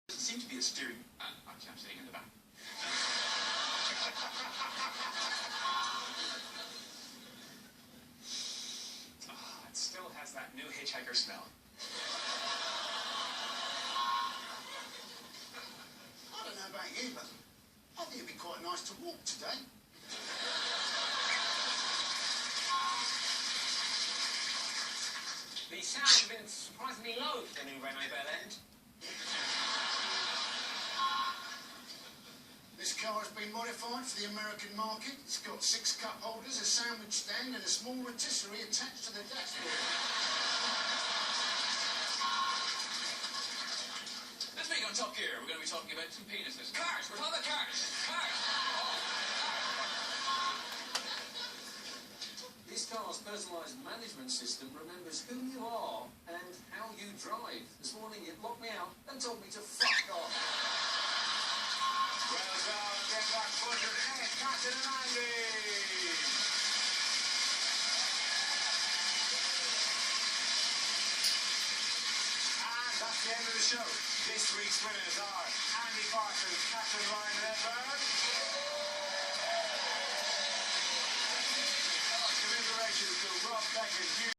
Doesn't seem to be a steering... actually, I'm sitting in the back. Oh, it still has that new hitchhiker smell. I don't know about you, but I think it'd be quite nice to walk today. The sound has been surprisingly low for the new Renault Bell End. This car has been modified for the American market. It's got 6 cup holders, a sandwich stand and a small rotisserie attached to the dashboard. This week on Top Gear, we're going to be talking about some penises. Cars! We're talking about cars! Cars! This car's personalised management system remembers who you are and how you drive. This morning it locked me out and told me to fuck off. Well done, get back footed, and Captain Andy! And that's the end of the show. This week's winners are Andy Barton, Captain Ryan Redburn.